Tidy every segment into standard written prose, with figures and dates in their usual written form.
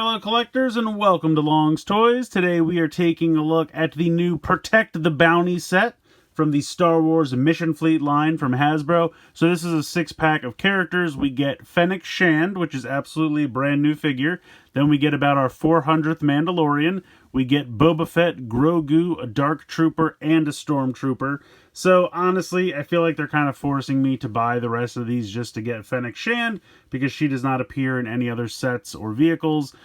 fellow collectors, and welcome to Long's Toys. Today we are taking a look at the new Protect the Bounty set from the Star Wars Mission Fleet line from Hasbro. So this is a 6-pack of characters. We get Fennec Shand, which is absolutely a brand new figure. Then we get about our 400th Mandalorian. We get Boba Fett, Grogu, a Dark Trooper, and a Stormtrooper. So honestly, I feel like they're kind of forcing me to buy the rest of these just to get Fennec Shand, because she does not appear in any other sets or vehicles.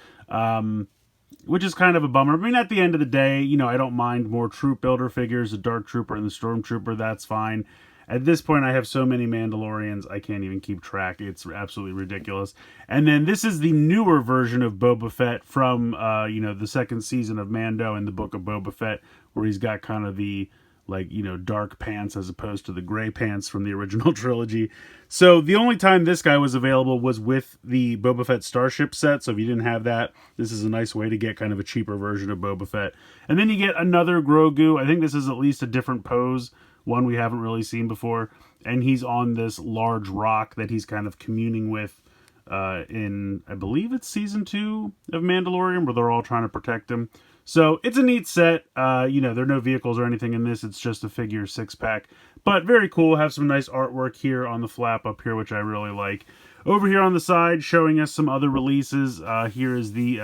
Which is kind of a bummer. I mean, at the end of the day, you know, I don't mind more troop builder figures, the Dark Trooper and the Stormtrooper, that's fine. At this point, I have so many Mandalorians, I can't even keep track. It's absolutely ridiculous. And then this is the newer version of Boba Fett from, you know, the second season of Mando and the Book of Boba Fett, where he's got kind of the, like, you know, dark pants as opposed to the gray pants from the original trilogy. So the only time this guy was available was with the Boba Fett Starship set. So if you didn't have that, this is a nice way to get kind of a cheaper version of Boba Fett. And then you get another Grogu. I think this is at least a different pose, one we haven't really seen before. And he's on this large rock that he's kind of communing with in, I believe it's season 2 of Mandalorian, where they're all trying to protect him. So it's a neat set. You know, there are no vehicles or anything in this. It's just a figure 6-pack. But very cool. Have some nice artwork here on the flap up here, which I really like. Over here on the side, showing us some other releases. Here is the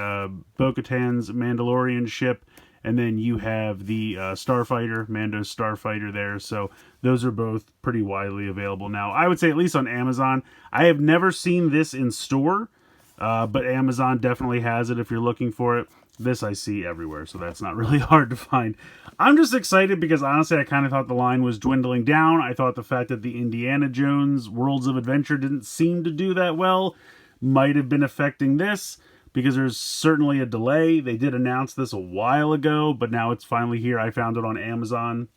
Bo-Katan's Mandalorian ship. And then you have the Starfighter, Mando's Starfighter there. So those are both pretty widely available now. I would say at least on Amazon. I have never seen this in store. But Amazon definitely has it if you're looking for it. This I see everywhere, so that's not really hard to find. I'm just excited because honestly I kind of thought the line was dwindling down. I thought the fact that the Indiana Jones Worlds of Adventure didn't seem to do that well might have been affecting this, because there's certainly a delay. They did announce this a while ago, but now it's finally here. I found it on Amazon,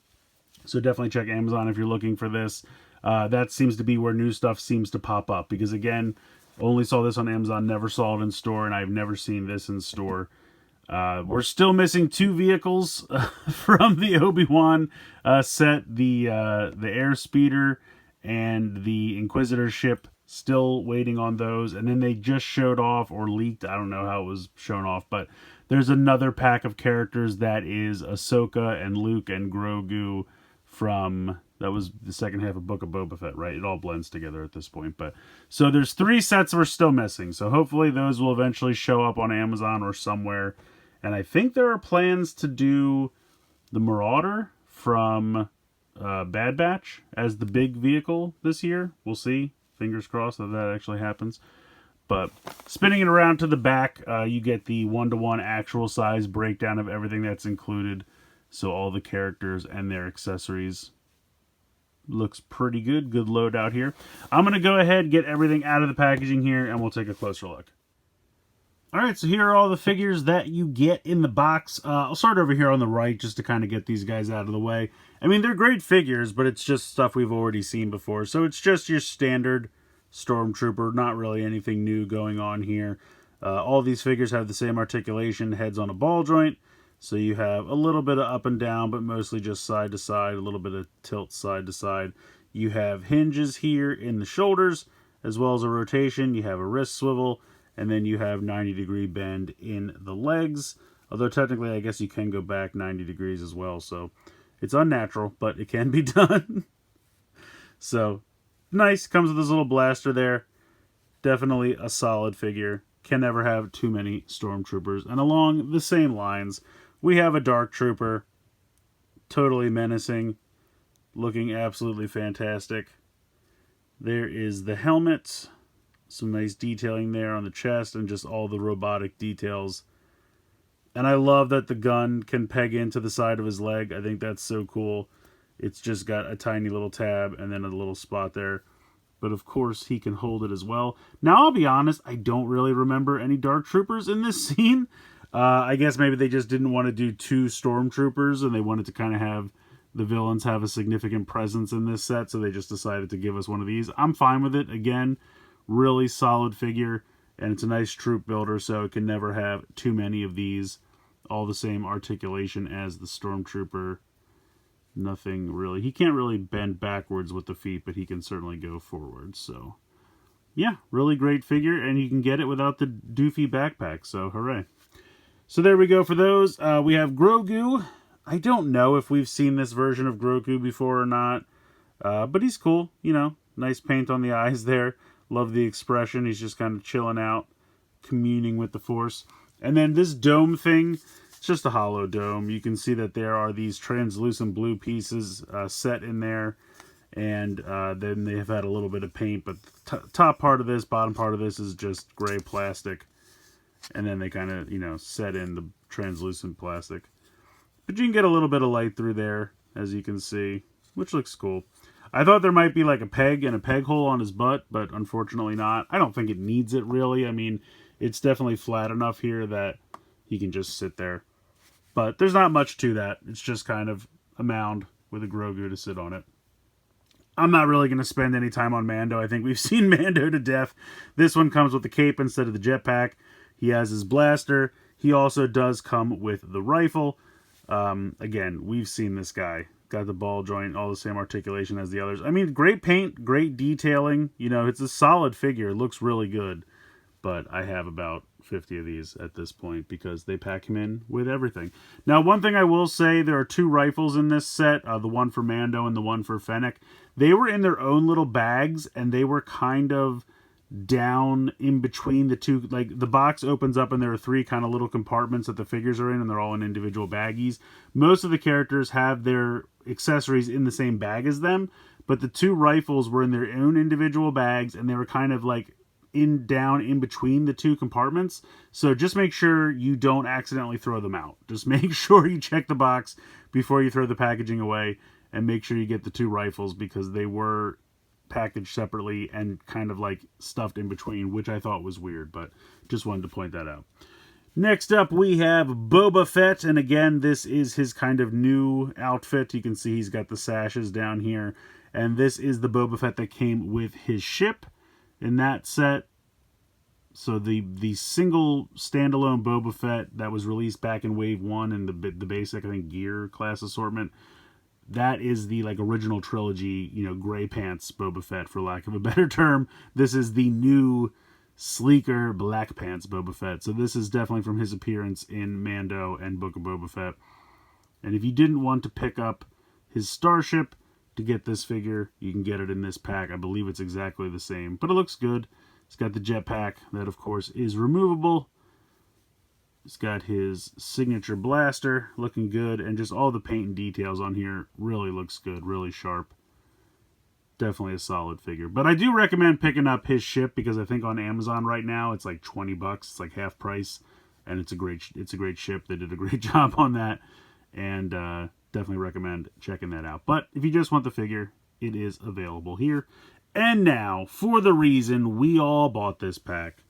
so definitely check Amazon if you're looking for this. That seems to be where new stuff seems to pop up, because again, only saw this on Amazon, never saw it in store, and I've never seen this in store. We're still missing 2 vehicles from the Obi-Wan set, the Airspeeder and the Inquisitor ship. Still waiting on those. And then they just showed off, or leaked, I don't know how it was shown off, but there's another pack of characters that is Ahsoka and Luke and Grogu from... That was the second half of Book of Boba Fett, right? It all blends together at this point. But so there's 3 sets we're still missing. So hopefully those will eventually show up on Amazon or somewhere. And I think there are plans to do the Marauder from Bad Batch as the big vehicle this year. We'll see. Fingers crossed that that actually happens. But spinning it around to the back, you get the 1-to-1 actual size breakdown of everything that's included. So all the characters and their accessories. Looks pretty good. Good loadout here. I'm going to go ahead, get everything out of the packaging here, and we'll take a closer look. Alright, so here are all the figures that you get in the box. I'll start over here on the right just to kind of get these guys out of the way. I mean, they're great figures, but it's just stuff we've already seen before. So it's just your standard Stormtrooper, not really anything new going on here. All these figures have the same articulation, heads on a ball joint. So you have a little bit of up and down, but mostly just side to side, a little bit of tilt side to side. You have hinges here in the shoulders, as well as a rotation. You have a wrist swivel, and then you have 90-degree bend in the legs. Although technically, I guess you can go back 90 degrees as well. So it's unnatural, but it can be done. So nice. Comes with this little blaster there. Definitely a solid figure. Can never have too many Stormtroopers. And along the same lines, we have a Dark Trooper, totally menacing, looking absolutely fantastic. There is the helmet, some nice detailing there on the chest, and just all the robotic details. And I love that the gun can peg into the side of his leg. I think that's so cool. It's just got a tiny little tab and then a little spot there. But of course, he can hold it as well. Now, I'll be honest, I don't really remember any Dark Troopers in this scene. I guess maybe they just didn't want to do 2 Stormtroopers, and they wanted to kind of have the villains have a significant presence in this set, so they just decided to give us one of these. I'm fine with it. Again, really solid figure, and it's a nice troop builder, so it can never have too many of these. All the same articulation as the Stormtrooper. Nothing really. He can't really bend backwards with the feet, but he can certainly go forward, so yeah, really great figure, and you can get it without the doofy backpack, so hooray. So there we go for those. We have Grogu. I don't know if we've seen this version of Grogu before or not, but he's cool, you know, nice paint on the eyes there. Love the expression. He's just kind of chilling out, communing with the Force. And then this dome thing, it's just a hollow dome. You can see that there are these translucent blue pieces set in there. And then they have had a little bit of paint, but the top part of this, bottom part of this is just gray plastic. And then they kind of, you know, set in the translucent plastic. But you can get a little bit of light through there, as you can see, which looks cool. I thought there might be like a peg and a peg hole on his butt, but unfortunately not. I don't think it needs it really. I mean, it's definitely flat enough here that he can just sit there. But there's not much to that. It's just kind of a mound with a Grogu to sit on it. I'm not really going to spend any time on Mando. I think we've seen Mando to death. This one comes with the cape instead of the jetpack. He has his blaster. He also does come with the rifle. Again, we've seen this guy. Got the ball joint, all the same articulation as the others. I mean, great paint, great detailing. You know, it's a solid figure. It looks really good. But I have about 50 of these at this point because they pack him in with everything. Now, one thing I will say, there are two rifles in this set, the one for Mando and the one for Fennec. They were in their own little bags, and they were kind of down in between the two. Like, the box opens up, and there are three kind of little compartments that the figures are in, and they're all in individual baggies. Most of the characters have their accessories in the same bag as them, but the two rifles were in their own individual bags, and they were kind of like down in between the two compartments. So just make sure you don't accidentally throw them out. Just make sure you check the box before you throw the packaging away, and make sure you get the two rifles because they were packaged separately and kind of like stuffed in between, which I thought was weird, but just wanted to point that out. Next up, we have Boba Fett, and again, this is his kind of new outfit. You can see he's got the sashes down here, and this is the Boba Fett that came with his ship in that set. So the single standalone Boba Fett that was released back in Wave 1 in the basic, I think, gear class assortment, that is the like original trilogy, you know, gray pants Boba Fett, for lack of a better term. This is the new sleeker black pants Boba Fett. So this is definitely from his appearance in Mando and Book of Boba Fett. And if you didn't want to pick up his starship to get this figure, you can get it in this pack. I believe it's exactly the same, but it looks good. It's got the jetpack that, of course, is removable. It's got his signature blaster, looking good, and just all the paint and details on here really looks good, really sharp. Definitely a solid figure. But I do recommend picking up his ship because I think on Amazon right now it's like $20. It's like half price, and it's a great ship. They did a great job on that, and definitely recommend checking that out. But if you just want the figure, it is available here. And now, for the reason we all bought this pack,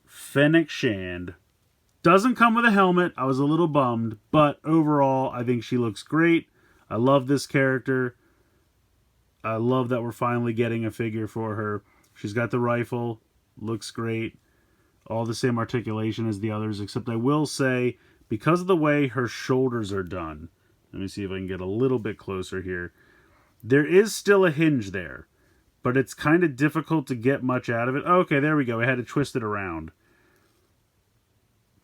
Fennec Shand. Doesn't come with a helmet. I was a little bummed, but overall, I think she looks great. I love this character. I love that we're finally getting a figure for her. She's got the rifle. Looks great. All the same articulation as the others, except I will say, because of the way her shoulders are done, let me see if I can get a little bit closer here. There is still a hinge there, but it's kind of difficult to get much out of it. Okay, there we go. I had to twist it around.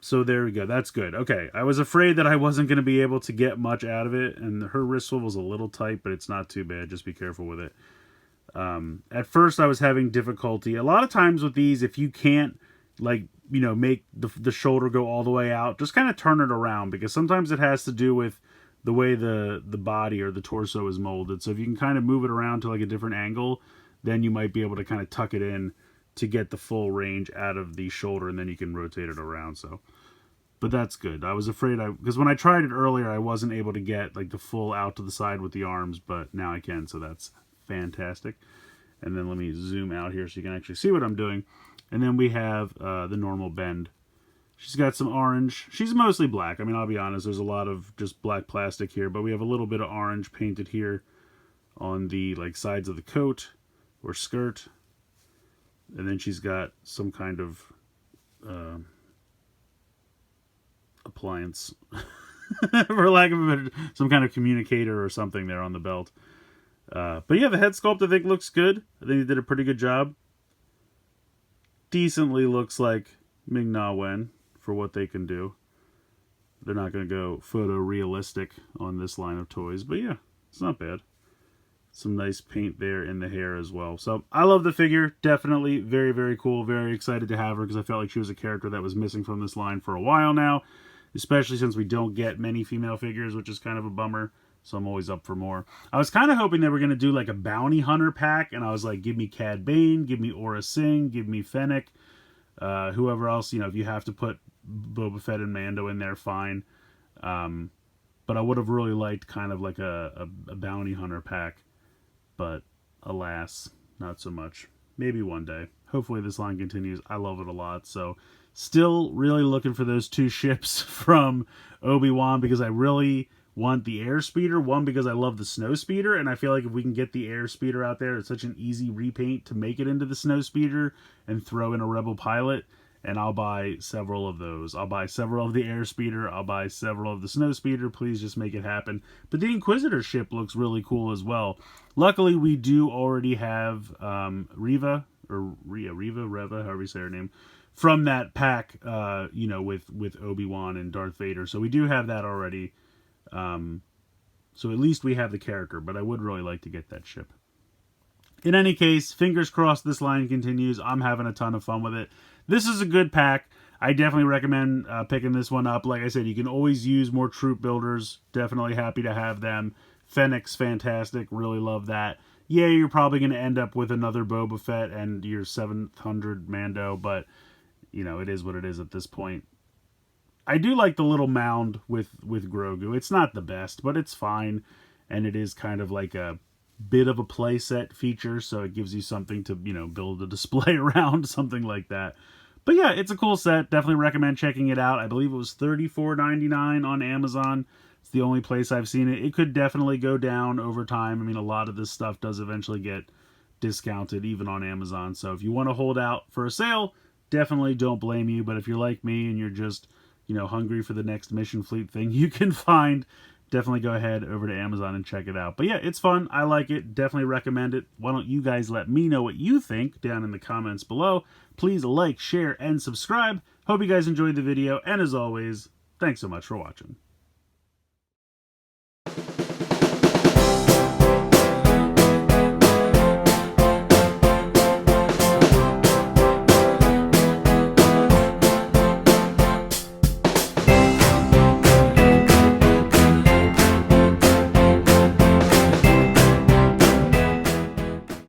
So there we go. That's good. Okay, I was afraid that I wasn't going to be able to get much out of it, and her wrist swivel's a little tight, but it's not too bad. Just be careful with it. At first, I was having difficulty. A lot of times with these, if you can't, like, you know, make the shoulder go all the way out, just kind of turn it around, because sometimes it has to do with the way the body or the torso is molded. So if you can kind of move it around to like a different angle, then you might be able to kind of tuck it in to get the full range out of the shoulder, and then you can rotate it around. So, but that's good. I was afraid because when I tried it earlier, I wasn't able to get like the full out to the side with the arms, but now I can, so that's fantastic. And then let me zoom out here so you can actually see what I'm doing. And then we have the normal bend. She's got some orange. She's mostly black. I mean, I'll be honest, there's a lot of just black plastic here, but we have a little bit of orange painted here on the like sides of the coat or skirt. And then she's got some kind of appliance, for lack of a better, some kind of communicator or something there on the belt. But yeah, the head sculpt I think looks good. I think they did a pretty good job. decently looks like Ming-Na Wen for what they can do. They're not going to go photorealistic on this line of toys, but yeah, it's not bad. Some nice paint there in the hair as well. So I love the figure. Definitely very, very cool. Very excited to have her because I felt like she was a character that was missing from this line for a while now, especially since we don't get many female figures, which is kind of a bummer. So I'm always up for more. I was kind of hoping they were going to do like a bounty hunter pack, and I was like, give me Cad Bane, give me Aurra Sing, give me Fennec, whoever else. You know, if you have to put Boba Fett and Mando in there, fine. But I would have really liked kind of like a bounty hunter pack. But alas, not so much. Maybe one day. Hopefully this line continues. I love it a lot. So still really looking for those 2 ships from Obi-Wan because I really want the Airspeeder. One, because I love the Snowspeeder, and I feel like if we can get the Airspeeder out there, it's such an easy repaint to make it into the Snowspeeder and throw in a Rebel pilot. And I'll buy several of those. I'll buy several of the Airspeeder. I'll buy several of the Snowspeeder. Please just make it happen. But the Inquisitor ship looks really cool as well. Luckily, we do already have Reva, however you say her name, from that pack, you know, with Obi-Wan and Darth Vader. So we do have that already. So at least we have the character, but I would really like to get that ship. In any case, fingers crossed this line continues. I'm having a ton of fun with it. This is a good pack. I definitely recommend picking this one up. Like I said, you can always use more troop builders. Definitely happy to have them. Fennec's fantastic. Really love that. Yeah, you're probably going to end up with another Boba Fett and your 700 Mando, but, you know, it is what it is at this point. I do like the little mound with Grogu. It's not the best, but it's fine. And it is kind of like a bit of a playset feature, so it gives you something to, you know, build a display around, something like that. But yeah, it's a cool set. Definitely recommend checking it out. I believe it was $34.99 on Amazon. It's the only place I've seen it. It could definitely go down over time. I mean, a lot of this stuff does eventually get discounted, even on Amazon. So if you want to hold out for a sale, definitely don't blame you. But if you're like me and you're just, you know, hungry for the next Mission Fleet thing you can find, definitely go ahead over to Amazon and check it out. But yeah, it's fun. I like it. Definitely recommend it. Why don't you guys let me know what you think down in the comments below. Please like, share, and subscribe. Hope you guys enjoyed the video. And as always, thanks so much for watching.